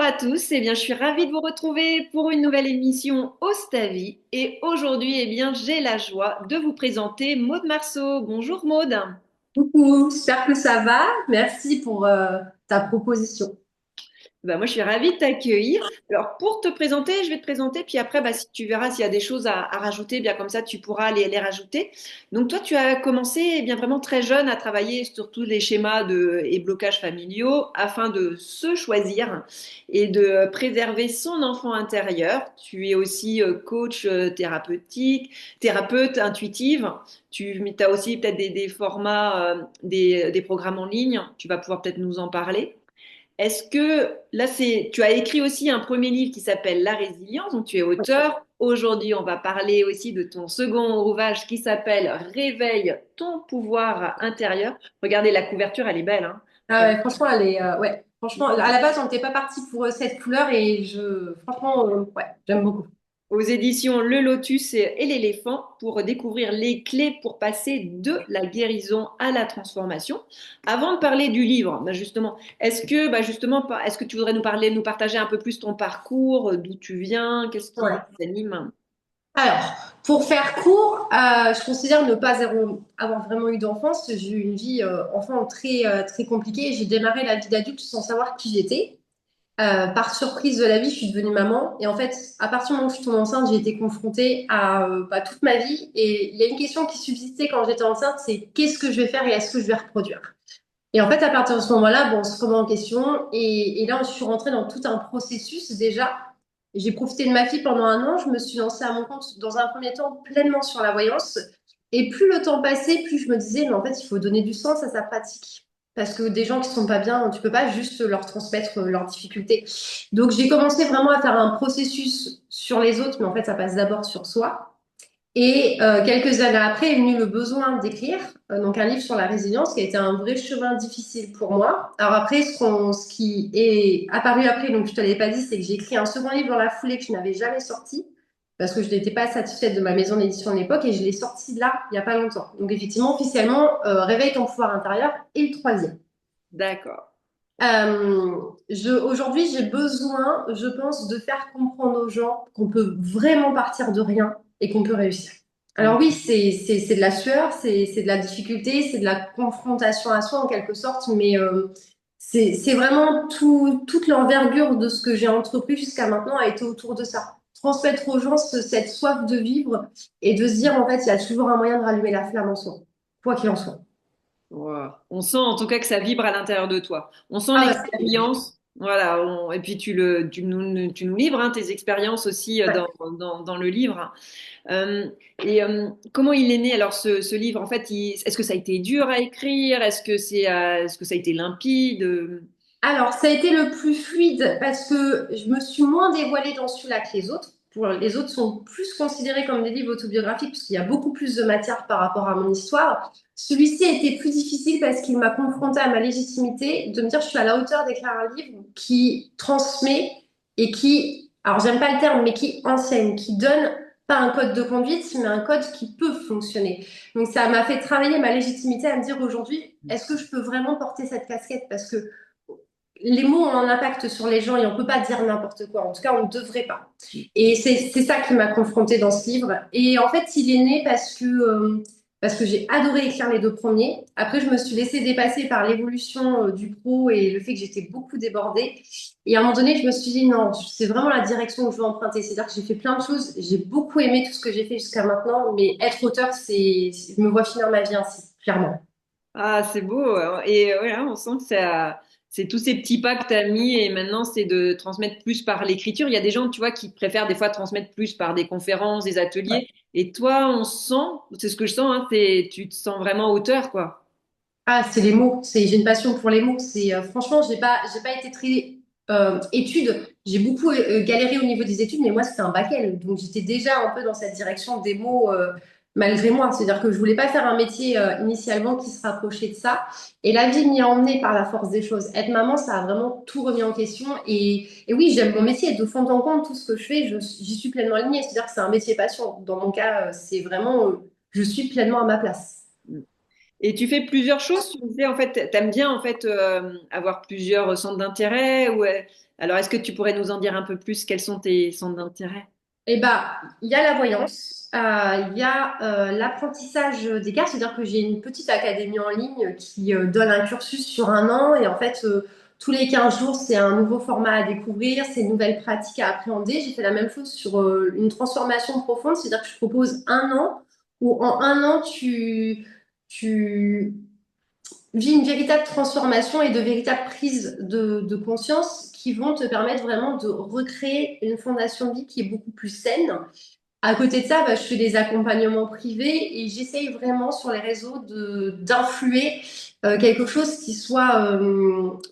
à tous, eh bien, je suis ravie de vous retrouver pour une nouvelle émission Ostavi. Et aujourd'hui, eh bien, j'ai la joie de vous présenter Maude Marceau. Bonjour Maude. Coucou, j'espère que ça va. Merci pour ta proposition. Moi, je suis ravie de t'accueillir. Alors, pour te présenter, je vais te présenter, puis après, si tu verras s'il y a des choses à rajouter, bien comme ça, tu pourras les rajouter. Donc, toi, tu as commencé bien vraiment très jeune à travailler sur tous les schémas et blocages familiaux afin de se choisir et de préserver son enfant intérieur. Tu es aussi coach thérapeutique, thérapeute intuitive. Tu as aussi peut-être des formats, des programmes en ligne. Tu vas pouvoir peut-être nous en parler. Est-ce que là, tu as écrit aussi un premier livre qui s'appelle La résilience, donc tu es auteur. Aujourd'hui, on va parler aussi de ton second ouvrage qui s'appelle Réveille ton pouvoir intérieur. Regardez la couverture, elle est belle, hein. Ah ouais, franchement, elle est, ouais, franchement, à la base, on n'était pas parti pour cette couleur et franchement, ouais, j'aime beaucoup. Aux éditions Le Lotus et l'éléphant pour découvrir les clés pour passer de la guérison à la transformation. Avant de parler du livre, justement, est-ce que tu voudrais nous partager un peu plus ton parcours, d'où tu viens, qu'est-ce qui Ouais. t'anime? Alors, pour faire court, je considère ne pas avoir vraiment eu d'enfance. J'ai eu une vie enfant très compliquée. J'ai démarré la vie d'adulte sans savoir qui j'étais. Par surprise de la vie, je suis devenue maman. Et en fait, à partir du moment où je suis tombée enceinte, j'ai été confrontée à toute ma vie. Et il y a une question qui subsistait quand j'étais enceinte, c'est qu'est-ce que je vais faire et est-ce que je vais reproduire? Et en fait, à partir de ce moment-là, bon, on se remet en question. Et là, je suis rentrée dans tout un processus déjà. J'ai profité de ma fille pendant un an. Je me suis lancée à mon compte dans un premier temps pleinement sur la voyance. Et plus le temps passait, plus je me disais, mais en fait, il faut donner du sens à sa pratique. Parce que des gens qui sont pas bien, tu peux pas juste leur transmettre leurs difficultés. Donc, j'ai commencé vraiment à faire un processus sur les autres, mais en fait, ça passe d'abord sur soi. Et quelques années après est venu le besoin d'écrire donc un livre sur la résilience qui a été un vrai chemin difficile pour moi. Alors après, ce qui est apparu après, donc je te l'avais pas dit, c'est que j'ai écrit un second livre dans la foulée que je n'avais jamais sorti parce que je n'étais pas satisfaite de ma maison d'édition de l'époque et je l'ai sorti là, il n'y a pas longtemps. Donc effectivement, officiellement, Réveille ton pouvoir intérieur est le troisième. D'accord. Aujourd'hui, j'ai besoin, je pense, de faire comprendre aux gens qu'on peut vraiment partir de rien et qu'on peut réussir. Alors oui, c'est de la sueur, c'est de la difficulté, c'est de la confrontation à soi en quelque sorte, mais c'est vraiment toute l'envergure de ce que j'ai entrepris jusqu'à maintenant a été autour de ça. Transmettre aux gens cette soif de vivre et de se dire en fait, il y a toujours un moyen de rallumer la flamme en soi, quoi qu'il en soit. Wow. On sent en tout cas que ça vibre à l'intérieur de toi. On sent Ah bah, l'expérience. Voilà. Et puis tu nous livres hein, tes expériences aussi ouais. dans le livre. Euh, Comment il est né alors ce livre? En fait, est-ce que ça a été dur à écrire? Est-ce que ça a été limpide? Alors, ça a été le plus fluide parce que je me suis moins dévoilée dans celui-là que les autres. Les autres sont plus considérés comme des livres autobiographiques puisqu'il y a beaucoup plus de matière par rapport à mon histoire. Celui-ci a été plus difficile parce qu'il m'a confrontée à ma légitimité de me dire je suis à la hauteur d'écrire un livre qui transmet et qui, alors j'aime pas le terme, mais qui enseigne, qui donne pas un code de conduite, mais un code qui peut fonctionner. Donc ça m'a fait travailler ma légitimité à me dire aujourd'hui, est-ce que je peux vraiment porter cette casquette? Parce que les mots ont un impact sur les gens et on peut pas dire n'importe quoi. En tout cas, on ne devrait pas. Et c'est ça qui m'a confrontée dans ce livre. Et en fait, il est né parce que j'ai adoré écrire les deux premiers. Après, je me suis laissée dépasser par l'évolution du pro et le fait que j'étais beaucoup débordée. Et à un moment donné, je me suis dit non, c'est vraiment la direction que je veux emprunter. C'est-à-dire que j'ai fait plein de choses. J'ai beaucoup aimé tout ce que j'ai fait jusqu'à maintenant, mais être auteur, je me vois finir ma vie ainsi, clairement. Ah, c'est beau, hein. Et voilà, on sent que c'est tous ces petits pas que tu as mis et maintenant c'est de transmettre plus par l'écriture. Il y a des gens, tu vois, qui préfèrent des fois transmettre plus par des conférences, des ateliers. Et toi, on sent, c'est ce que je sens, hein, tu te sens vraiment auteur, quoi. Ah, c'est les mots. J'ai une passion pour les mots. Franchement, j'ai pas été très études. J'ai beaucoup galéré au niveau des études, mais moi, c'était un bac L. Donc, j'étais déjà un peu dans cette direction des mots malgré moi. C'est-à-dire que je voulais pas faire un métier initialement qui se rapprochait de ça. Et la vie m'y a emmenée par la force des choses. Être maman, ça a vraiment tout remis en question. Et oui, j'aime mon métier. Et de fond en comble, tout ce que je fais, j'y suis pleinement alignée. C'est-à-dire que c'est un métier passion. Dans mon cas, c'est vraiment, je suis pleinement à ma place. Et tu fais plusieurs choses, tu me disais, en fait, t'aimes bien, en fait, avoir plusieurs centres d'intérêt, Alors, est-ce que tu pourrais nous en dire un peu plus? Quels sont tes centres d'intérêt? Eh ben, il y a la voyance, il y a l'apprentissage des cartes, c'est-à-dire que j'ai une petite académie en ligne qui donne un cursus sur un an et en fait, tous les 15 jours, c'est un nouveau format à découvrir, c'est une nouvelle pratique à appréhender. J'ai fait la même chose sur une transformation profonde, c'est-à-dire que je propose un an où en un an, tu vis une véritable transformation et de véritables prises de conscience qui vont te permettre vraiment de recréer une fondation de vie qui est beaucoup plus saine. À côté de ça, bah, je fais des accompagnements privés et j'essaye vraiment sur les réseaux d'influer quelque chose qui soit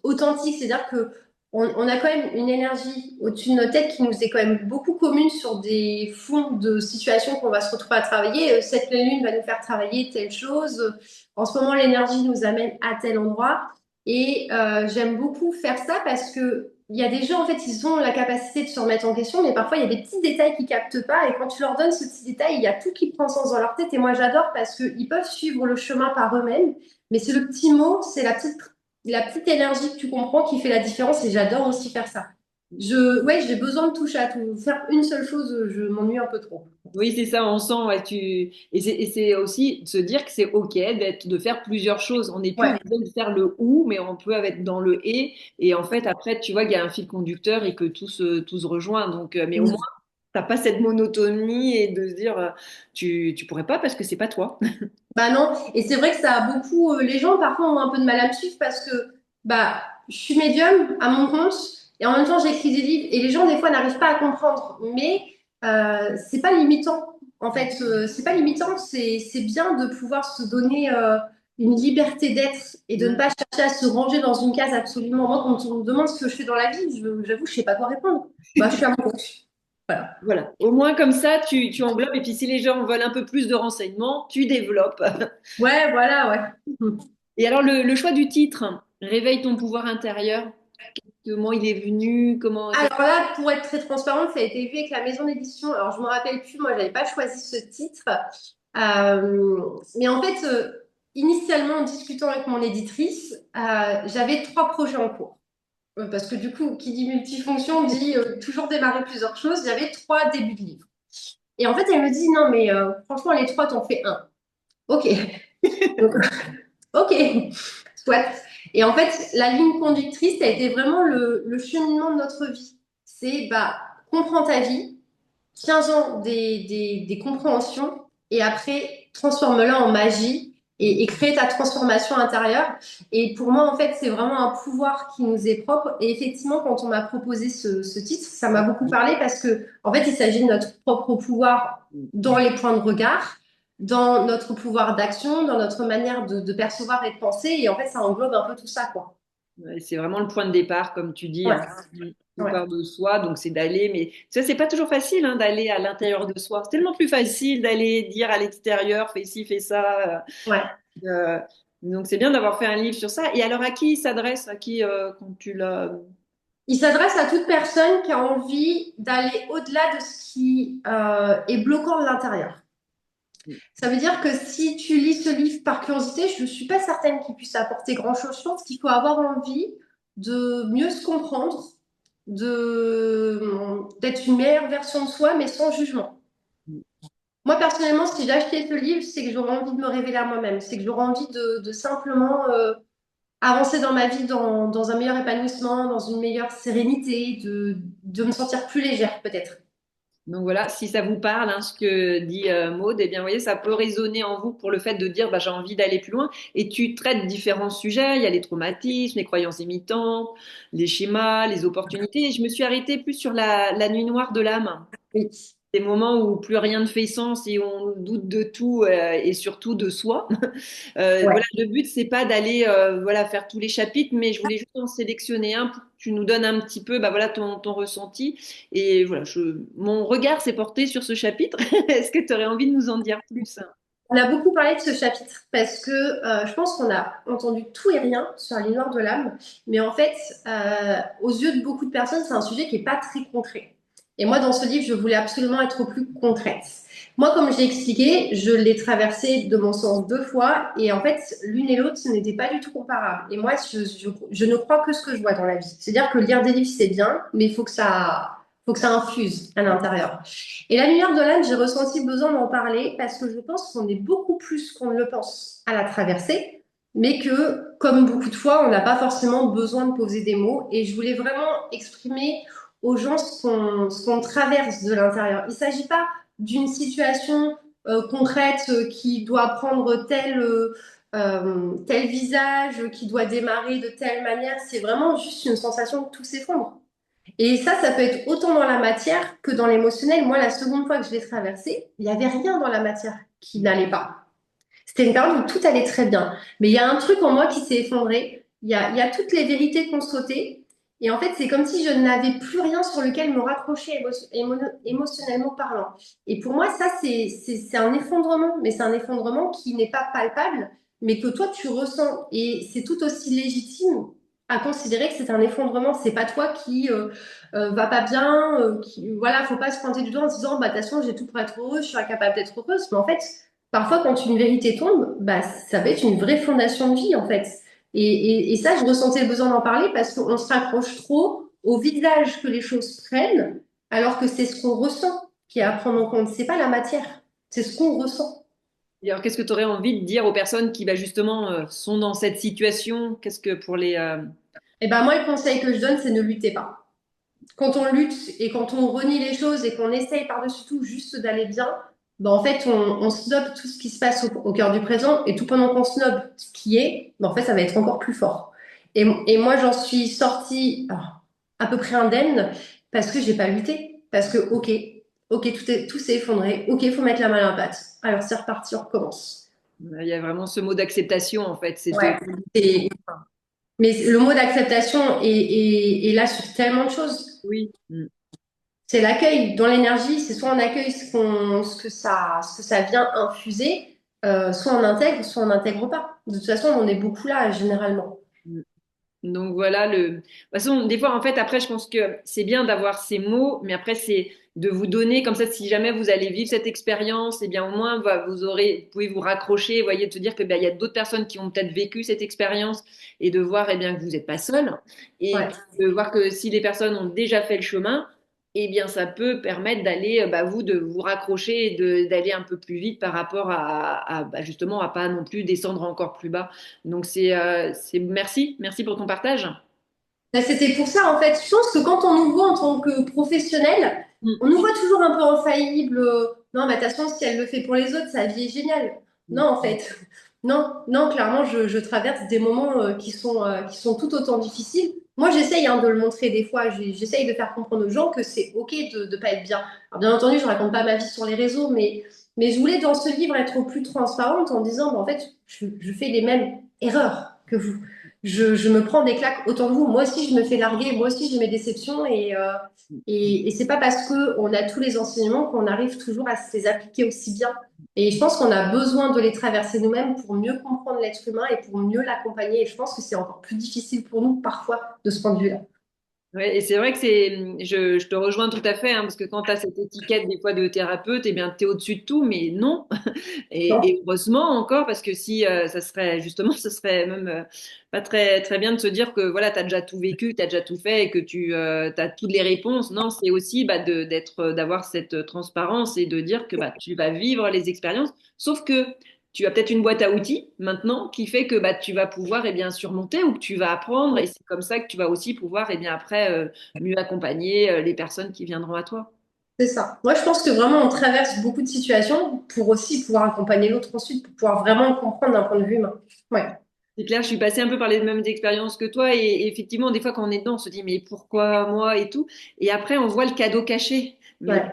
authentique. C'est-à-dire que on a quand même une énergie au-dessus de nos têtes qui nous est quand même beaucoup commune sur des fonds de situations qu'on va se retrouver à travailler. Cette pleine lune va nous faire travailler telle chose. En ce moment, l'énergie nous amène à tel endroit. Et j'aime beaucoup faire ça parce que il y a des gens, en fait, ils ont la capacité de se remettre en question, mais parfois, il y a des petits détails qu'ils captent pas. Et quand tu leur donnes ce petit détail, il y a tout qui prend sens dans leur tête. Et moi, j'adore parce qu'ils peuvent suivre le chemin par eux-mêmes. Mais c'est le petit mot, c'est la petite énergie que tu comprends qui fait la différence. Et j'adore aussi faire ça. Ouais, j'ai besoin de toucher à tout. Faire une seule chose, je m'ennuie un peu trop. Oui, c'est ça, on sent, ouais, et c'est aussi de se dire que c'est OK de faire plusieurs choses. On n'est plus Ouais. obligé de faire le ou, mais on peut être dans le et en fait, après, tu vois qu'il y a un fil conducteur et que tout se rejoint. Donc, mais au moins, t'as pas cette monotonie et de se dire, tu pourrais pas parce que c'est pas toi. Bah non, et c'est vrai que ça a beaucoup. Les gens parfois ont un peu de mal à me suivre parce que bah je suis médium à mon compte et en même temps j'écris des livres et les gens des fois n'arrivent pas à comprendre. Mais c'est pas limitant. En fait, c'est pas limitant. C'est bien de pouvoir se donner une liberté d'être et de ne pas chercher à se ranger dans une case absolument. Moi, quand on me demande ce que je fais dans la vie, j'avoue, je sais pas quoi répondre. Bah je suis à mon compte. Voilà. Voilà. Au moins, comme ça, tu englobes. Et puis, si les gens veulent un peu plus de renseignements, tu développes. Ouais, voilà, ouais. Et alors, le choix du titre, Réveille ton pouvoir intérieur, comment il est venu, comment ça. Alors là, pour être très transparente, ça a été vu avec la maison d'édition. Alors, je me rappelle plus, moi, j'avais pas choisi ce titre. Mais en fait, initialement, en discutant avec mon éditrice, j'avais trois projets en cours. Parce que du coup, qui dit multifonction dit toujours démarrer plusieurs choses. J'avais trois débuts de livre. Et en fait, elle me dit, non, mais franchement, les trois, t'en fais un. Ok. Donc, ok. Soit. Et en fait, la ligne conductrice, ça a été vraiment le cheminement de notre vie. C'est, bah, comprends ta vie, 15 ans des compréhensions, et après, transforme-la en magie et crée ta transformation intérieure. Et pour moi, en fait, c'est vraiment un pouvoir qui nous est propre. Et effectivement, quand on m'a proposé ce titre, ça m'a beaucoup parlé parce que, en fait, il s'agit de notre propre pouvoir dans les points de regard, dans notre pouvoir d'action, dans notre manière de percevoir et de penser. Et en fait, ça englobe un peu tout ça, quoi. Ouais, c'est vraiment le point de départ, comme tu dis, Ouais, hein. Tout ouais, part de soi, donc c'est d'aller, mais ça, c'est pas toujours facile, hein, d'aller à l'intérieur de soi. C'est tellement plus facile d'aller dire à l'extérieur, fais ci, fais ça. ouais. euh, donc c'est bien d'avoir fait un livre sur ça. Et alors, à qui il s'adresse, à qui, quand tu l'as. Il s'adresse à toute personne qui a envie d'aller au-delà de ce qui est bloquant de l'intérieur. Ça veut dire que si tu lis ce livre par curiosité, je ne suis pas certaine qu'il puisse apporter grand-chose. Je pense qu'il faut avoir envie de mieux se comprendre, d'être une meilleure version de soi, mais sans jugement. Moi, personnellement, si j'ai acheté ce livre, c'est que j'aurais envie de me révéler à moi-même. C'est que j'aurais envie de simplement avancer dans ma vie dans un meilleur épanouissement, dans une meilleure sérénité, de me sentir plus légère, peut-être. Donc voilà, si ça vous parle, hein, ce que dit Maud, eh bien, vous voyez, ça peut résonner en vous pour le fait de dire, bah, j'ai envie d'aller plus loin. Et tu traites différents sujets. Il y a les traumatismes, les croyances imitantes, les schémas, les opportunités. Et je me suis arrêtée plus sur la nuit noire de l'âme. Oui. Des moments où plus rien ne fait sens et on doute de tout et surtout de soi. Voilà, Ouais. le but, c'est pas d'aller voilà, faire tous les chapitres, mais je voulais juste en sélectionner un pour que tu nous donnes un petit peu bah, voilà, ton ressenti. Et voilà, mon regard s'est porté sur ce chapitre. Est-ce que tu aurais envie de nous en dire plus? On a beaucoup parlé de ce chapitre parce que je pense qu'on a entendu tout et rien sur la noire de l'âme, mais en fait, aux yeux de beaucoup de personnes, c'est un sujet qui n'est pas très concret. Et moi, dans ce livre, je voulais absolument être plus concrète. Moi, comme je l'ai expliqué, je l'ai traversé de mon sens deux fois et en fait, l'une et l'autre, ce n'était pas du tout comparable. Et moi, je ne crois que ce que je vois dans la vie. C'est-à-dire que lire des livres, c'est bien, mais faut que ça infuse à l'intérieur. Et la lumière de l'âme, j'ai ressenti le besoin d'en parler parce que je pense qu'on est beaucoup plus qu'on ne le pense à la traversée, mais que, comme beaucoup de fois, on n'a pas forcément besoin de poser des mots. Et je voulais vraiment exprimer aux gens ce qu'on traverse de l'intérieur. Il ne s'agit pas d'une situation concrète qui doit prendre tel visage, qui doit démarrer de telle manière. C'est vraiment juste une sensation que tout s'effondre. Et ça peut être autant dans la matière que dans l'émotionnel. Moi, la seconde fois que je l'ai traversé, il n'y avait rien dans la matière qui n'allait pas. C'était une période où tout allait très bien. Mais il y a un truc en moi qui s'est effondré. Il y a toutes les vérités qu'on sautait. Et en fait, c'est comme si je n'avais plus rien sur lequel me raccrocher émotionnellement parlant. Et pour moi, ça, c'est un effondrement. Mais c'est un effondrement qui n'est pas palpable, mais que toi, tu ressens. Et c'est tout aussi légitime à considérer que c'est un effondrement. C'est pas toi qui va pas bien. Voilà, faut pas se pointer du doigt en se disant, bah, de toute façon, j'ai tout pour être heureuse, je suis incapable d'être heureuse. Mais en fait, parfois, quand une vérité tombe, bah, ça peut être une vraie fondation de vie, en fait. Et ça, je ressentais le besoin d'en parler parce qu'on se raccroche trop au visage que les choses prennent, alors que c'est ce qu'on ressent qui est à prendre en compte. C'est pas la matière, c'est ce qu'on ressent. Et alors, qu'est-ce que tu aurais envie de dire aux personnes qui bah, justement sont dans cette situation? Qu'est-ce que pour les... Et ben moi, le conseil que je donne, c'est ne luttez pas. Quand on lutte et quand on renie les choses et qu'on essaye par-dessus tout juste d'aller bien, ben en fait, on snob tout ce qui se passe au cœur du présent et tout pendant qu'on snob ce qui est, ben en fait, ça va être encore plus fort. Et moi, j'en suis sortie à peu près indemne parce que j'ai pas lutté. Parce que, ok, tout s'est effondré. Ok, il faut mettre la main à la pâte. Alors, c'est reparti, on recommence. Il y a vraiment ce mot d'acceptation, en fait. C'est Ouais. Et- mais le mot d'acceptation est là sur tellement de choses. oui. Mm. C'est l'accueil. Dans l'énergie, c'est soit on accueille ce que ça vient infuser, soit on n'intègre pas. De toute façon, on est beaucoup là, généralement. Mm. Donc voilà, de toute façon, des fois, en fait, après, je pense que c'est bien d'avoir ces mots, mais après, c'est de vous donner, comme ça, si jamais vous allez vivre cette expérience, eh bien, au moins, vous pouvez vous raccrocher, voyez, de se dire que, ben, il y a d'autres personnes qui ont peut-être vécu cette expérience et de voir, eh bien, que vous n'êtes pas seul et Ouais, de voir que si les personnes ont déjà fait le chemin, eh bien, ça peut permettre d'aller, bah, vous, de vous raccrocher et d'aller un peu plus vite par rapport bah, justement, à pas non plus descendre encore plus bas. Donc merci pour ton partage. là, c'était pour ça, en fait. Je pense que quand on nous voit en tant que professionnel, Mm. on nous voit toujours un peu infaillible. Non, mais de toute façon, si elle le fait pour les autres, sa vie est géniale. Non, en fait. Non, non, clairement, je traverse des moments qui sont tout autant difficiles. Moi, j'essaye de le montrer des fois. J'essaye de faire comprendre aux gens que c'est OK de ne pas être bien. Alors, bien entendu, je raconte pas ma vie sur les réseaux, mais je voulais, dans ce livre, être plus transparente en disant, bah, en fait, je fais les mêmes erreurs que vous. Je me prends des claques autant que vous. Moi aussi, je me fais larguer. Moi aussi, j'ai mes déceptions. Et c'est pas parce qu'on a tous les enseignements qu'on arrive toujours à se les appliquer aussi bien. Et je pense qu'on a besoin de les traverser nous-mêmes pour mieux comprendre l'être humain et pour mieux l'accompagner. Et je pense que c'est encore plus difficile pour nous parfois de ce point de vue-là. Ouais, et c'est vrai que je te rejoins tout à fait, hein, parce que quand tu as cette étiquette des fois de thérapeute, eh bien, tu es au-dessus de tout, mais non. Et Non. heureusement encore, parce que si ça serait justement, ce serait même pas très, très bien de se dire que voilà, tu as déjà tout vécu, tu as déjà tout fait et que tu as toutes les réponses. Non, c'est aussi bah, d'avoir cette transparence et de dire que bah, tu vas vivre les expériences, sauf que tu as peut-être une boîte à outils maintenant qui fait que bah, tu vas pouvoir eh bien, surmonter ou que tu vas apprendre et c'est comme ça que tu vas aussi pouvoir eh bien, après mieux accompagner les personnes qui viendront à toi. C'est ça. Moi, je pense que vraiment, on traverse beaucoup de situations pour aussi pouvoir accompagner l'autre ensuite, pour pouvoir vraiment le comprendre d'un point de vue humain. Ouais. C'est clair, je suis passée un peu par les mêmes expériences que toi et effectivement, des fois quand on est dedans, on se dit mais pourquoi moi et tout. Et après, on voit le cadeau caché, mais Ouais.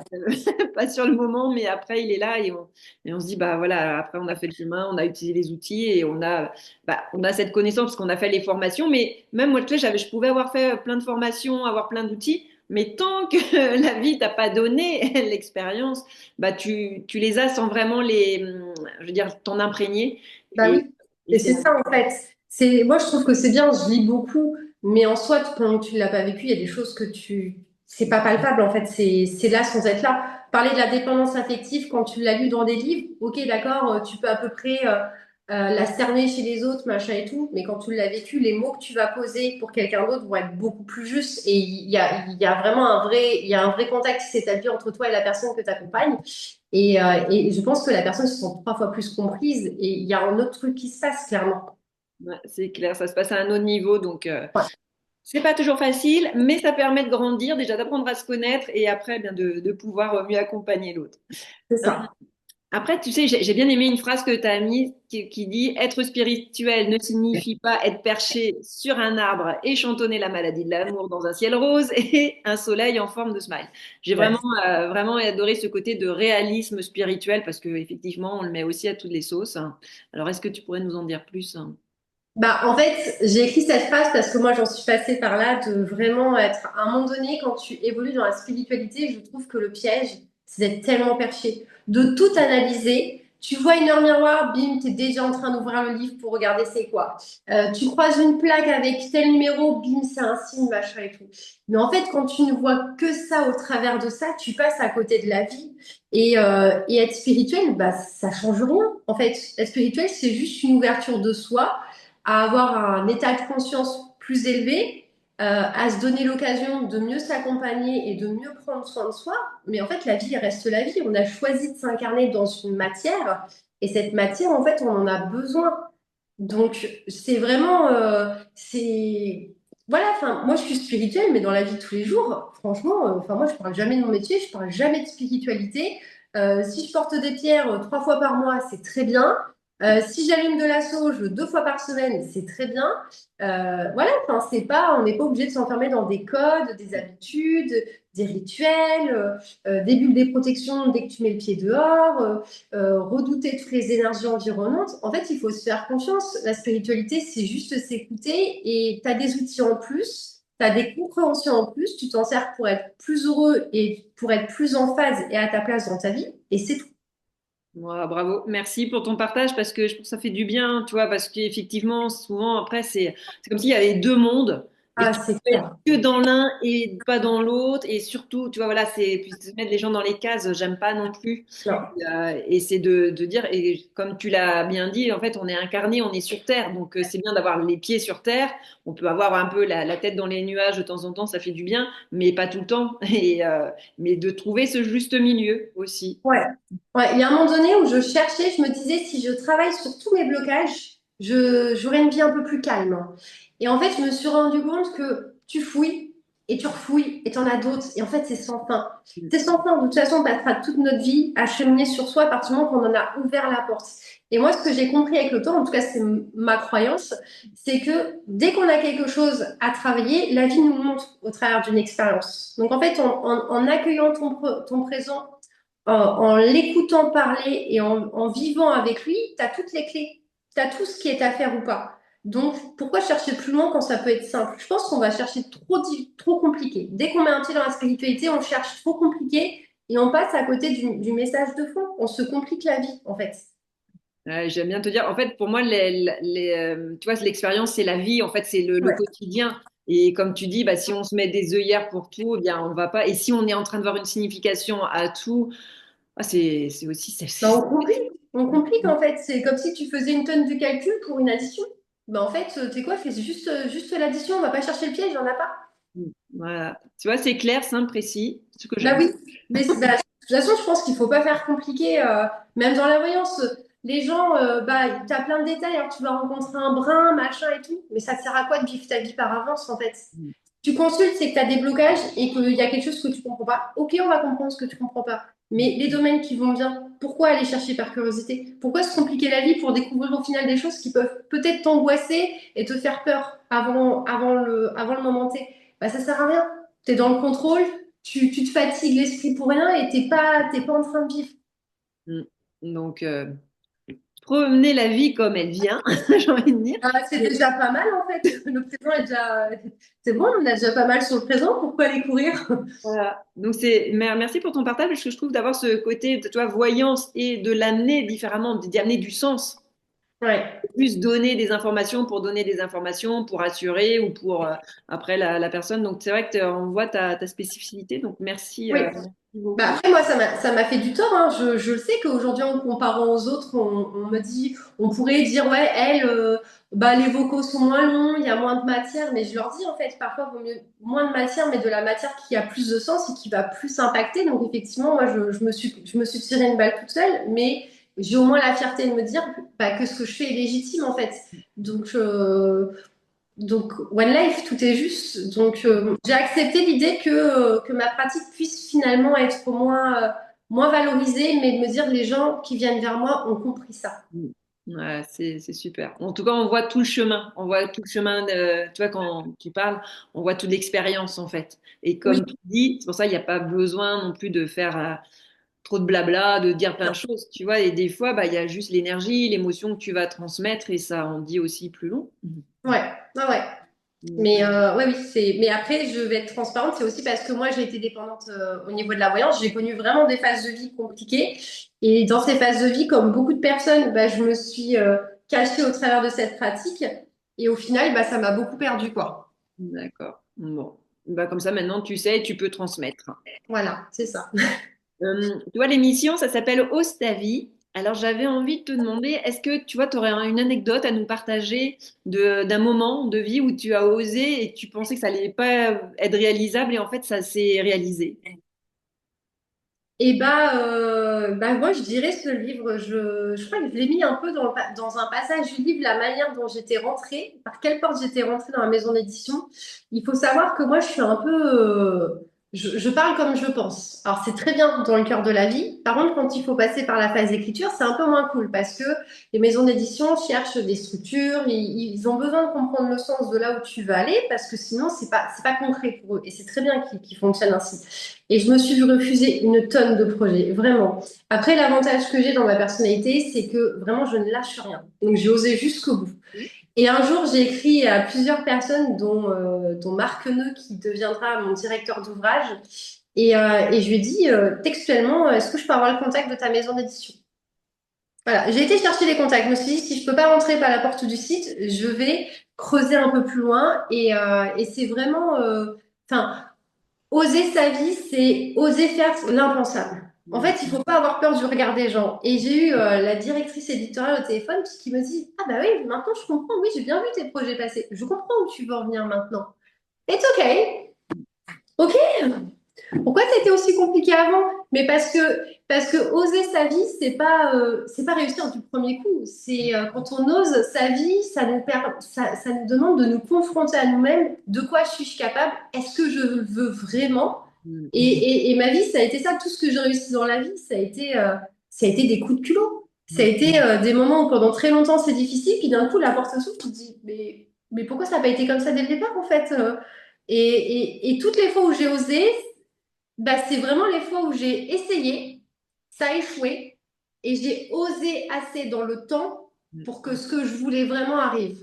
pas sur le moment, mais après, il est là et on se dit bah voilà, après on a fait le chemin, on a utilisé les outils et on a cette connaissance parce qu'on a fait les formations. Mais même moi, tu sais, je pouvais avoir fait plein de formations, avoir plein d'outils. Mais tant que la vie t'a pas donné l'expérience, bah tu les as sans vraiment je veux dire, t'en imprégner. Bah Et, oui, et et c'est c'est ça en fait. Moi je trouve que c'est bien, je lis beaucoup, mais en soi, pendant que tu l'as pas vécu, il y a des choses que c'est pas palpable en fait, c'est là sans être là. Parler de la dépendance affective quand tu l'as lu dans des livres, ok d'accord, tu peux à peu près la cerner chez les autres, machin et tout, mais quand tu l'as vécu, les mots que tu vas poser pour quelqu'un d'autre vont être beaucoup plus justes et il y a vraiment un vrai contact qui s'établit entre toi et la personne que tu accompagnes. Et je pense que la personne se sent 3 fois plus comprise et il y a un autre truc qui se passe clairement. Ouais, c'est clair, ça se passe à un autre niveau, donc Ouais, c'est pas toujours facile, mais ça permet de grandir, déjà d'apprendre à se connaître et après bien de pouvoir mieux accompagner l'autre. c'est Euh, ça. Après, tu sais, j'ai bien aimé une phrase que tu as mise qui dit être spirituel ne signifie pas être perché sur un arbre et chantonner la maladie de l'amour dans un ciel rose et un soleil en forme de smile. J'ai Ouais. vraiment adoré ce côté de réalisme spirituel parce que effectivement, on le met aussi à toutes les sauces, hein. Alors, est-ce que tu pourrais nous en dire plus, hein? Bah, en fait, j'ai écrit cette phrase parce que moi, j'en suis passée par là de vraiment être, à un moment donné, quand tu évolues dans la spiritualité, je trouve que le piège, c'est d'être tellement perché, de tout analyser. Tu vois une heure miroir, bim, t'es déjà en train d'ouvrir le livre pour regarder c'est quoi. Tu croises une plaque avec tel numéro, bim, c'est un signe, machin et tout. Mais en fait, quand tu ne vois que ça au travers de ça, tu passes à côté de la vie. Et être spirituel, bah, ça change rien. En fait, être spirituel, c'est juste une ouverture de soi à avoir un état de conscience plus élevé, à se donner l'occasion de mieux s'accompagner et de mieux prendre soin de soi. Mais en fait, la vie reste la vie. On a choisi de s'incarner dans une matière et cette matière, en fait, on en a besoin. Donc, c'est vraiment, voilà. Enfin, moi, je suis spirituelle, mais dans la vie de tous les jours, franchement, enfin, moi, je parle jamais de mon métier, je parle jamais de spiritualité. Si je porte des pierres 3 fois par mois, c'est très bien. Si j'allume de la sauge 2 fois par semaine, c'est très bien. Voilà, enfin, on n'est pas obligé de s'enfermer dans des codes, des habitudes, des rituels, des bulles des protections dès que tu mets le pied dehors, redouter toutes les énergies environnantes. En fait, il faut se faire confiance. La spiritualité, c'est juste s'écouter et tu as des outils en plus, tu as des compréhensions en plus, tu t'en sers pour être plus heureux et pour être plus en phase et à ta place dans ta vie, et c'est tout. Ouais, bravo, merci pour ton partage parce que je pense que ça fait du bien, tu vois, parce qu'effectivement, souvent, après, c'est comme s'il y avait deux mondes et que Ah, tu c'est peux être clair. que dans l'un et pas dans l'autre. Et surtout, tu vois, voilà, puis se mettre les gens dans les cases, j'aime pas non plus. Non. Et c'est de dire, et comme tu l'as bien dit, en fait, on est incarné, on est sur Terre, donc c'est bien d'avoir les pieds sur Terre. On peut avoir un peu la tête dans les nuages de temps en temps, ça fait du bien, mais pas tout le temps. Mais de trouver ce juste milieu aussi. Ouais. Ouais, il y a un moment donné où je cherchais, je me disais, si je travaille sur tous mes blocages, j'aurais une vie un peu plus calme. Et en fait, je me suis rendu compte que tu fouilles et tu refouilles et tu en as d'autres. Et en fait, c'est sans fin. C'est sans fin. De toute façon, on passera toute notre vie à cheminer sur soi à partir du moment qu'on en a ouvert la porte. Et moi, ce que j'ai compris avec le temps, en tout cas, c'est ma croyance, c'est que dès qu'on a quelque chose à travailler, la vie nous montre au travers d'une expérience. Donc, en fait, en accueillant ton présent, en l'écoutant parler et en vivant avec lui, tu as toutes les clés. Tu as tout ce qui est à faire ou pas. Donc, pourquoi chercher plus loin quand ça peut être simple? Je pense qu'on va chercher trop compliqué. Dès qu'on met un pied dans la spiritualité, on cherche trop compliqué et on passe à côté du message de fond. On se complique la vie, en fait. Ouais, j'aime bien te dire, en fait, pour moi, tu vois, l'expérience, c'est la vie, en fait, c'est le Ouais. quotidien. Et comme tu dis, bah, si on se met des œillères pour tout, eh bien, on va pas. Et si on est en train de voir une signification à tout, ah, c'est aussi. Ben, on complique. On complique, en fait. C'est comme si tu faisais une tonne de calcul pour une addition. Ben, en fait, tu sais quoi, fais juste l'addition. On va pas chercher le piège, il n'y en a pas. Voilà. Tu vois, c'est clair, simple, précis, ce que Bah j'aime. oui, mais bah, de toute façon, je pense qu'il faut pas faire compliqué, même dans la voyance. Les gens, bah, tu as plein de détails, alors tu vas rencontrer un brin, machin et tout, mais ça te sert à quoi de vivre ta vie par avance en fait? Tu consultes, c'est que tu as des blocages et qu'il y a quelque chose que tu comprends pas. Ok, on va comprendre ce que tu comprends pas. Mais les domaines qui vont bien, pourquoi aller chercher par curiosité? Pourquoi se compliquer la vie pour découvrir au final des choses qui peuvent peut-être t'angoisser et te faire peur avant le moment T? Bah, ça sert à rien. Tu es dans le contrôle, tu te fatigues l'esprit pour rien et t'es pas en train de vivre. Mm. Donc, promener la vie comme elle vient, j'ai envie de dire. Ah, c'est déjà pas mal en fait. Le présent est déjà. C'est bon, on a déjà pas mal sur le présent. Pourquoi aller courir? Voilà. Donc merci pour ton partage parce que je trouve d'avoir ce côté, tu vois, voyance et de l'amener différemment, d'y amener du sens. Ouais. plus donner des informations pour donner des informations, pour assurer ou pour après la personne. Donc c'est vrai que on voit ta spécificité. Donc merci, Oui. merci Bah beaucoup. après, moi, ça m'a fait du tort, hein. Je le sais qu'aujourd'hui, en comparant aux autres, on me dit, on pourrait dire, ouais, elle, bah, les vocaux sont moins longs, il y a moins de matière. Mais je leur dis, en fait, parfois, il vaut mieux moins de matière, mais de la matière qui a plus de sens et qui va plus impacter. Donc, effectivement, moi, je me suis tiré une balle toute seule, mais j'ai au moins la fierté de me dire bah, que ce que je fais est légitime, en fait. Donc, One Life, tout est juste. Donc, j'ai accepté l'idée que ma pratique puisse finalement être moins valorisée, mais de me dire les gens qui viennent vers moi ont compris ça. Mm. Ouais, c'est super. En tout cas, on voit tout le chemin. On voit tout le chemin. Tu vois, quand tu parles, on voit toute l'expérience en fait. Et Oui, comme tu dis, c'est pour ça qu'il n'y a pas besoin non plus de faire trop de blabla, de dire plein de non. choses. Tu vois, et des fois, bah, il y a juste l'énergie, l'émotion que tu vas transmettre et ça en dit aussi plus long. Ouais, ouais, ouais. Mais ouais, oui, mais après, je vais être transparente, c'est aussi parce que moi, j'ai été dépendante au niveau de la voyance. J'ai connu vraiment des phases de vie compliquées. Et dans ces phases de vie, comme beaucoup de personnes, bah, je me suis cachée au travers de cette pratique. Et au final, bah, ça m'a beaucoup perdu, quoi. D'accord. Bon. Bah, comme ça, maintenant, tu sais, tu peux transmettre. Voilà, c'est ça. Tu vois, l'émission, ça s'appelle Ose ta vie. Alors, j'avais envie de te demander, est-ce que tu vois, tu aurais une anecdote à nous partager d'un moment de vie où tu as osé et tu pensais que ça allait pas être réalisable et en fait, ça s'est réalisé? Et bah moi je dirais ce livre, je crois que je l'ai mis un peu dans un passage du livre, la manière dont j'étais rentrée, par quelle porte j'étais rentrée dans la maison d'édition. Il faut savoir que moi je suis un peu, je parle comme je pense. Alors c'est très bien dans le cœur de la vie. Par contre, quand il faut passer par la phase d'écriture, c'est un peu moins cool parce que les maisons d'édition cherchent des structures, ils ont besoin de comprendre le sens de là où tu vas aller parce que sinon c'est pas concret pour eux. Et c'est très bien qu'ils fonctionnent ainsi. Et je me suis vu refuser une tonne de projets, vraiment. Après, l'avantage que j'ai dans ma personnalité, c'est que vraiment, je ne lâche rien. Donc, j'ai osé jusqu'au bout. Et un jour, j'ai écrit à plusieurs personnes, dont Marc Queneux, qui deviendra mon directeur d'ouvrage. Et je lui ai dit, textuellement, est-ce que je peux avoir le contact de ta maison d'édition? Voilà, j'ai été chercher les contacts. Je me suis dit, si je peux pas rentrer par la porte du site, je vais creuser un peu plus loin. Et c'est vraiment, enfin, oser sa vie, c'est oser faire l'impensable. En fait, il faut pas avoir peur du regard des gens. Et j'ai eu la directrice éditoriale au téléphone qui me dit, ah bah oui, maintenant je comprends, oui, j'ai bien vu tes projets passer. Je comprends où tu veux en venir maintenant. It's okay. Ok, pourquoi c'était aussi compliqué avant? Mais parce que oser sa vie, c'est pas réussir du premier coup. C'est quand on ose sa vie, ça nous demande de nous confronter à nous-mêmes. De quoi suis-je capable? Est-ce que je veux vraiment? Mm. Et ma vie, ça a été ça. Tout ce que j'ai réussi dans la vie, ça a été des coups de culot. Ça a été des moments où pendant très longtemps c'est difficile, puis d'un coup la porte s'ouvre, tu te dis mais pourquoi ça n'a pas été comme ça dès le départ en fait? Et toutes les fois où j'ai osé, bah, c'est vraiment les fois où j'ai essayé, ça a échoué, et j'ai osé assez dans le temps pour que ce que je voulais vraiment arrive.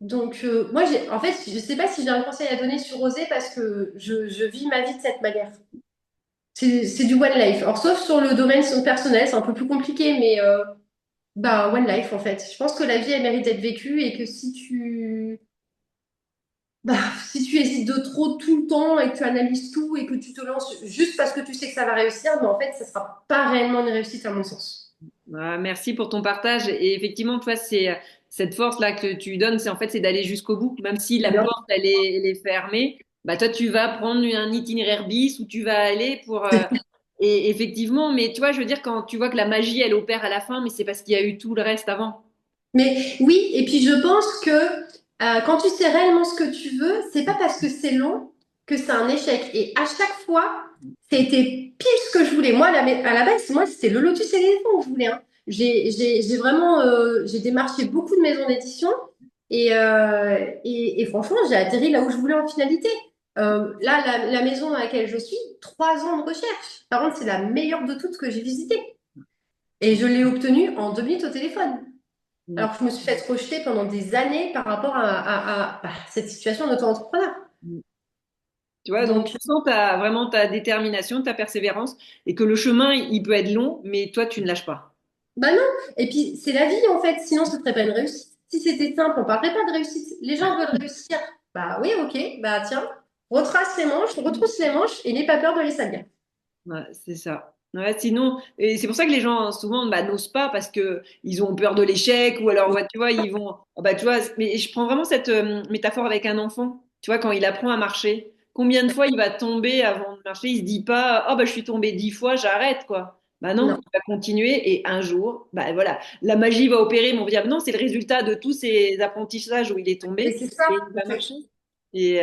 Donc, moi, en fait, je ne sais pas si j'ai un conseil à donner sur oser parce que je vis ma vie de cette manière. C'est du one life. Alors, sauf sur le domaine personnel, c'est un peu plus compliqué, mais bah, one life, en fait. Je pense que la vie, elle mérite d'être vécue et que si tu hésites de trop tout le temps et que tu analyses tout et que tu te lances juste parce que tu sais que ça va réussir, mais en fait, ça sera pas réellement une réussite à mon sens. Merci pour ton partage. Et effectivement, tu vois, c'est cette force-là que tu donnes, c'est en fait, c'est d'aller jusqu'au bout. Même si la Bien. porte, elle est fermée, bah, toi, tu vas prendre un itinéraire bis où tu vas aller pour. Et effectivement, mais tu vois, je veux dire, quand tu vois que la magie, elle opère à la fin, mais c'est parce qu'il y a eu tout le reste avant. Mais oui, et puis je pense que quand tu sais réellement ce que tu veux, c'est pas parce que c'est long que c'est un échec. Et à chaque fois, c'était pile ce que je voulais. Moi, à la base, moi, c'était le lotus et l'éléphant que je voulais, hein. J'ai vraiment j'ai démarché beaucoup de maisons d'édition et franchement, j'ai atterri là où je voulais en finalité. Là, la maison dans laquelle je suis, 3 ans de recherche. Par contre, c'est la meilleure de toutes que j'ai visitée. Et je l'ai obtenue en 2 minutes au téléphone. Mm. Alors que je me suis fait rejeter pendant des années par rapport à cette situation d'auto-entrepreneur. Mm. Tu vois, donc Donc, tu sens vraiment ta détermination, ta persévérance, et que le chemin, il peut être long, mais toi, tu ne lâches pas. Bah non. Et puis, c'est la vie, en fait. Sinon, ce serait pas une réussite. Si c'était simple, on parlerait pas de réussite. Les gens veulent réussir. Bah oui, ok. Bah tiens, retrace les manches, retrousse les manches et n'aie pas peur de les salir. Ouais, c'est ça. Ouais, sinon, et c'est pour ça que les gens souvent bah, n'osent pas parce que ils ont peur de l'échec ou alors ouais, tu vois ils vont oh, bah tu vois mais je prends vraiment cette métaphore avec un enfant. Tu vois quand il apprend à marcher, combien de fois il va tomber avant de marcher, il se dit pas oh bah je suis tombé 10 fois, j'arrête quoi. Bah non, Non. il va continuer et un jour bah voilà, la magie va opérer, mais on va dire non, c'est le résultat de tous ces apprentissages où il est Et tombé c'est ça, et il en va fait. marcher. Et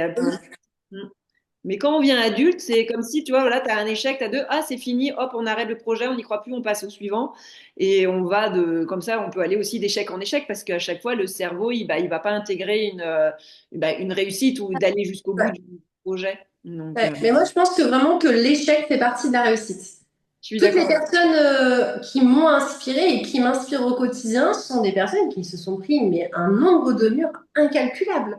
mais quand on vient adulte, c'est comme si, tu vois, voilà, tu as un échec, tu as deux, ah, c'est fini, hop, on arrête le projet, on n'y croit plus, on passe au suivant. Et on va comme ça, on peut aller aussi d'échec en échec parce qu'à chaque fois, le cerveau, il va pas intégrer une réussite ou d'aller jusqu'au bout Ouais. du projet. Donc, Ouais. Mais moi, je pense que vraiment que l'échec fait partie de la réussite. je suis Toutes les d'accord. personnes qui m'ont inspiré et qui m'inspirent au quotidien sont des personnes qui se sont pris mais un nombre de murs incalculable.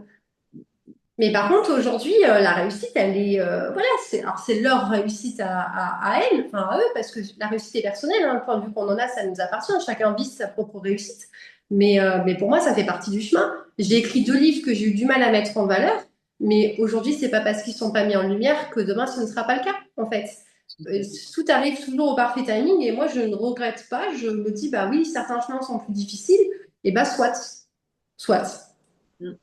Mais par contre, aujourd'hui, la réussite, elle est, voilà, alors c'est leur réussite à elles, enfin à eux, parce que la réussite est personnelle, hein, le point de vue qu'on en a, ça nous appartient, chacun vit sa propre réussite. Mais pour moi, ça fait partie du chemin. J'ai écrit 2 livres que j'ai eu du mal à mettre en valeur, mais aujourd'hui, c'est pas parce qu'ils sont pas mis en lumière que demain, ce ne sera pas le cas, en fait. Tout arrive toujours au parfait timing, et moi, je ne regrette pas, je me dis, bah oui, certains chemins sont plus difficiles, et bah soit, soit.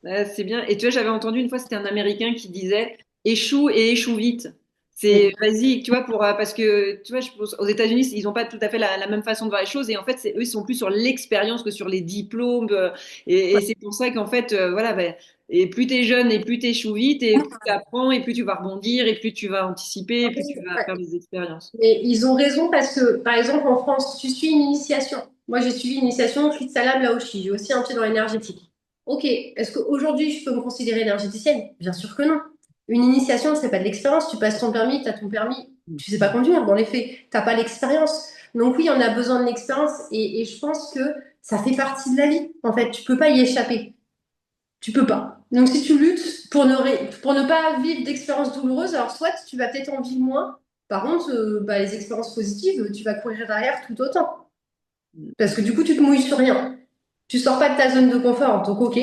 Ouais, c'est bien. Et tu vois, j'avais entendu une fois, c'était un Américain qui disait échoue et échoue vite. C'est Oui. vas-y, tu vois, parce que tu vois, je pense, aux États-Unis, ils n'ont pas tout à fait la même façon de voir les choses. Et en fait, eux, ils sont plus sur l'expérience que sur les diplômes. Et c'est pour ça qu'en fait, voilà, ben, et plus tu es jeune et plus tu échoues vite, et plus tu apprends, et plus tu vas rebondir, et plus tu vas anticiper, et plus tu vas Ouais. faire des expériences. Mais ils ont raison parce que, par exemple, en France, tu suis une initiation. Moi, j'ai suivi une initiation Sri Salam Laoshi. J'ai aussi un pied dans l'énergétique. Ok, est-ce qu'aujourd'hui, je peux me considérer énergéticienne? Bien sûr que non. Une initiation, c'est pas de l'expérience. Tu passes ton permis, tu as ton permis, tu sais pas conduire, dans les faits. T'as pas l'expérience. Donc oui, on a besoin de l'expérience et je pense que ça fait partie de la vie. En fait, tu peux pas y échapper. Tu peux pas. Donc si tu luttes pour ne pas vivre d'expériences douloureuses, alors soit tu vas peut-être en vivre moins. Par contre, bah, les expériences positives, tu vas courir derrière tout autant. Parce que du coup, tu te mouilles sur rien. Tu sors pas de ta zone de confort. Donc ok,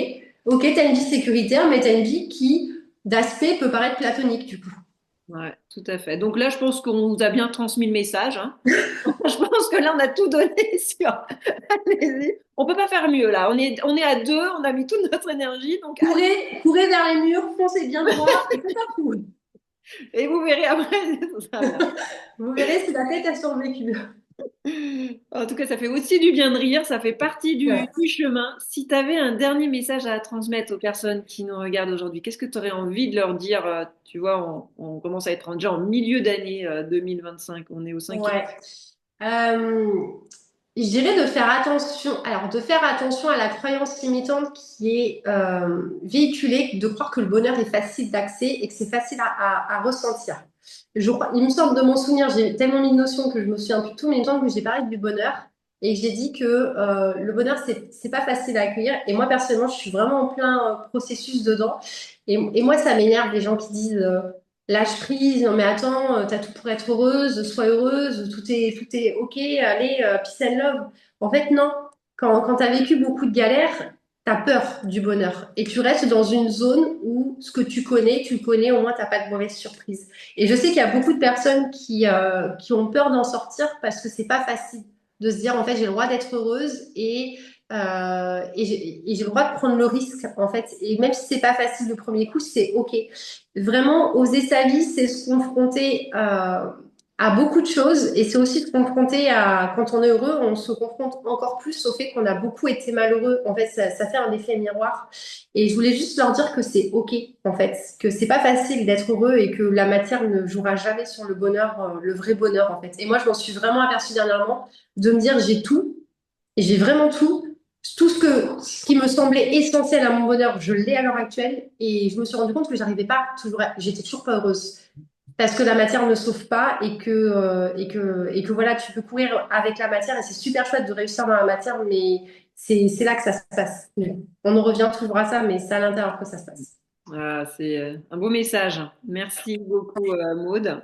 ok, t'as une vie sécuritaire, mais t'as une vie qui, d'aspect, peut paraître platonique du coup. Ouais, tout à fait. Donc là, je pense qu'on vous a bien transmis le message, hein. Je pense que là, on a tout donné sur. Allez-y. On peut pas faire mieux là. On est à deux, on a mis toute notre énergie, donc allez. Courez, courez vers les murs, foncez bien droit et faites un coup. Et vous verrez après, ça va. Vous verrez si la tête a survécu. En tout cas, ça fait aussi du bien de rire, ça fait partie du, Ouais. du chemin. Si tu avais un dernier message à transmettre aux personnes qui nous regardent aujourd'hui, qu'est-ce que tu aurais envie de leur dire? Tu vois, on commence à être déjà en milieu d'année 2025, on est au cinquième. Ouais. Euh, je dirais de faire attention, alors de faire attention à la croyance limitante qui est véhiculée, de croire que le bonheur est facile d'accès et que c'est facile à ressentir. Il me semble de mon souvenir, j'ai tellement mis de notions que je me souviens plus de tout, mais il me semble que j'ai parlé du bonheur et que j'ai dit que le bonheur, c'est pas facile à accueillir. Et moi, personnellement, je suis vraiment en plein processus dedans. Et moi, ça m'énerve les gens qui disent lâche prise, non mais attends, t'as tout pour être heureuse, sois heureuse, tout est ok, allez, peace and love. En fait, non. Quand t'as vécu beaucoup de galères, t'as peur du bonheur. Et tu restes dans une zone où ce que tu connais, au moins t'as pas de mauvaises surprises. Et je sais qu'il y a beaucoup de personnes qui ont peur d'en sortir parce que c'est pas facile de se dire, en fait, j'ai le droit d'être heureuse et j'ai le droit de prendre le risque, en fait. Et même si c'est pas facile le premier coup, c'est ok. Vraiment, oser sa vie, c'est se confronter à beaucoup de choses et c'est aussi se confronter à, quand on est heureux, on se confronte encore plus au fait qu'on a beaucoup été malheureux. En fait, ça fait un effet miroir. Et je voulais juste leur dire que c'est OK, en fait, que c'est pas facile d'être heureux et que la matière ne jouera jamais sur le bonheur, le vrai bonheur, en fait. Et moi, je m'en suis vraiment aperçue dernièrement de me dire j'ai tout et j'ai vraiment tout. Ce qui me semblait essentiel à mon bonheur, je l'ai à l'heure actuelle. Et je me suis rendu compte que j'arrivais pas toujours, j'étais toujours pas heureuse. Parce que la matière ne sauve pas et que voilà, tu peux courir avec la matière et c'est super chouette de réussir dans la matière, mais c'est là que ça se passe. On en revient toujours à ça, mais c'est à l'intérieur que ça se passe. Ah, c'est un beau message. Merci beaucoup, Maude. En tout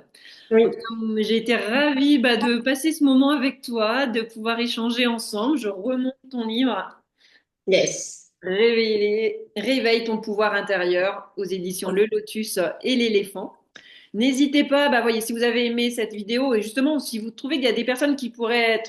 Oui. cas, j'ai été ravie de passer ce moment avec toi, de pouvoir échanger ensemble. Je remonte ton livre, Yes. Réveille ton pouvoir intérieur aux éditions Le Lotus et l'éléphant. N'hésitez pas, voyez, si vous avez aimé cette vidéo et justement, si vous trouvez qu'il y a des personnes qui pourraient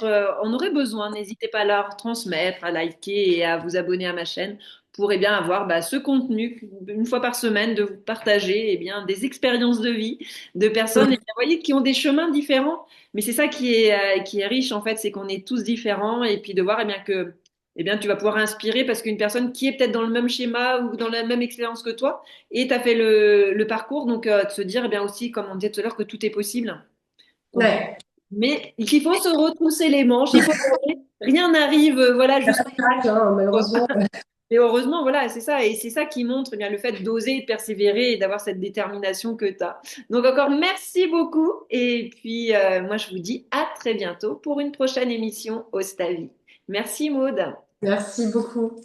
en auraient besoin, n'hésitez pas à leur transmettre, à liker et à vous abonner à ma chaîne pour bien avoir ce contenu une fois par semaine de vous partager des expériences de vie de personnes voyez, qui ont des chemins différents. Mais c'est ça qui est riche en fait, c'est qu'on est tous différents et puis de voir que tu vas pouvoir inspirer parce qu'une personne qui est peut-être dans le même schéma ou dans la même expérience que toi, et tu as fait le parcours, donc de se dire aussi, comme on disait tout à l'heure, que tout est possible. Ouais. Mais il faut se retrousser les manches, il faut y aller. Rien n'arrive, voilà, Ça juste. fait craque, hein, malheureusement. Et heureusement, voilà, c'est ça. Et c'est ça qui montre le fait d'oser, de persévérer et d'avoir cette détermination que tu as. Donc encore merci beaucoup. Et puis moi, je vous dis à très bientôt pour une prochaine émission Ostavi. Merci Maude. Merci beaucoup.